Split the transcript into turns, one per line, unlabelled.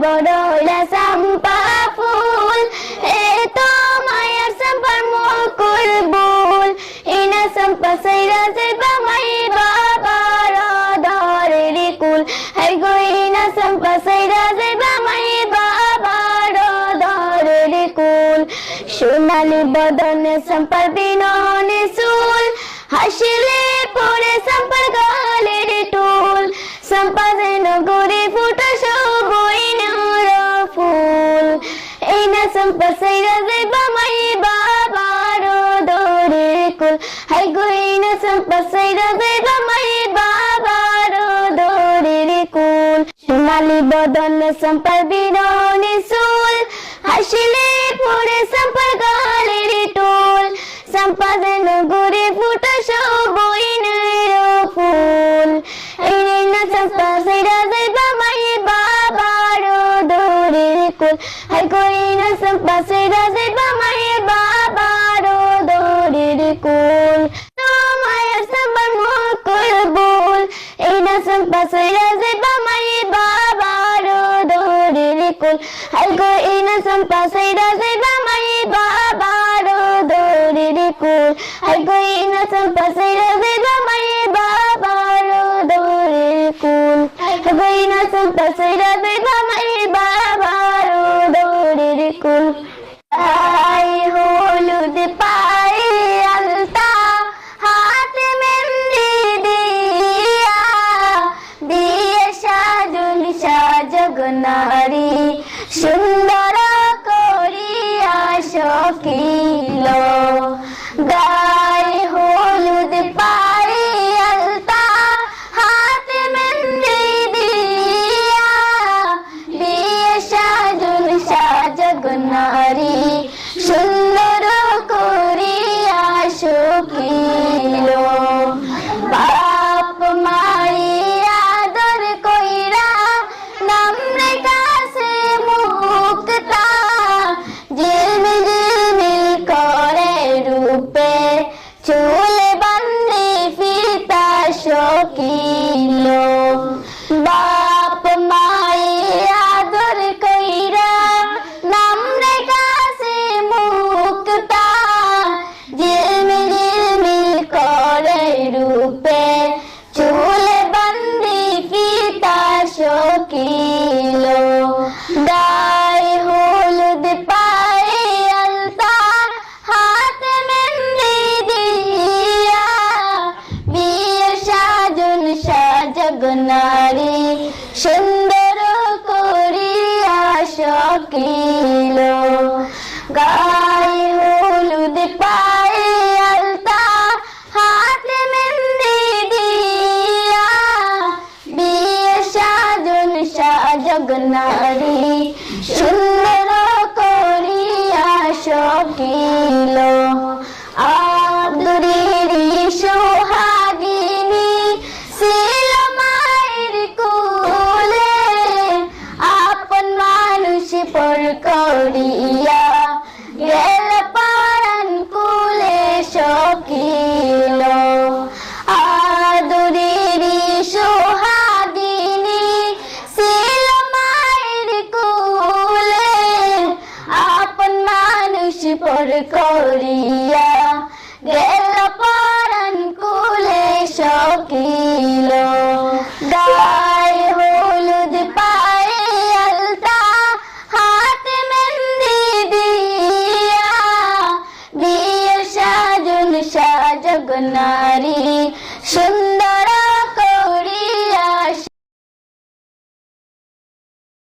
বড় হইলা চম্পা ফুল এ তো মায়ার চম্পার মুকুল বুল ইনা চম্পা সাইরা যাইবা মাই বাবার ধরের কুল হাই গো ইনা চম্পা সাইরা যাইবা মাই বাবার ধরের কুল সোনালি বদনে চম্পার বিননে চুল হাসিলে পরে চম্পার গালের টুল চম্পা যেন গড়ে ফুটা সবইনার ফুল এই না চম্পা সাইরা যাইবা মাই বাবার ধরের কুল হাই গো এই না চম্পা সাইরা যাইবা মাই বাবার ধরের কুল সোনালি বদনে চম্পার বিননে চুল হাসিলে পরে চম্পার গালের টুল চম্পা যেন গড়ে ফুটা সবইনার ফুল এই না চম্পা সাইরা যাইবা মাই বাবার ধরের কুল হাই গো এই না চম্পা সাইরা যাইবা মাই বাবার ধরের কুল তোমার চম্পার মুকুল বুল এই না চম্পা সাইরা যাইবা মাই বাবার ধরের কুল হাই গো এই না চম্পা সাইরা যাইবা মাই বাবার ধরের কুল হাই গো এই না চম্পা সাইরা যাইবা মাই বাবার ধরের কুল হাই গো এই না চম্পা সাইরা যাইবা মাই বাবার ধরের কুল আই হলুদ পায়ে আলতা হাতে মেহেন্দি দিয়া দিয়ে সাজুন সাজগ নারী সুন্দর করিয়া সকিল গায়ে হলুদ পায়ে আলতা হাতে মেহেন্দি দিয়া দিয়ে সাজুন সাজগ নারী সুন্দর করিয়া সকিল বাপ মাই আদর কইরা নামরে কাছে মুক্তা ঝিলমিল করে রূপে চুল বান্ধি ফিতা সকিল বাপ মাই আদর কইরা নামরে কাছে মুক্তা ঝিলমিল করে রূপে চুল বান্ধি ফিতা সকিল গায়ে হলুদ পায়ে আলতা হাতে মেহেন্দি দিয়া বিয়ে সাজুন সাজগ নারী সুন্দর করিয়া সকিল গায়ে হলুদ পায়ে আলতা হাতে মেহেন্দি দিয়া বিয়ে সাজুন সাজগ নারী সুন্দর করিয়া সকিল আদরেরি সোহাগিনী ছিল মায়ের কোলে আপন মানুষ পর করিয়া গেল পারান কুলে সকিল আদরেরি সোহাগিনী ছিল মায়ের কোলে আপন মানুষ পর করিয়া গেল পারান কুলে সকিল গায়ে হলুদ পায়ে আলতা হাতে মেহেন্দি দিয়া দিয়ে সাজুন সাজগ নারী সুন্দর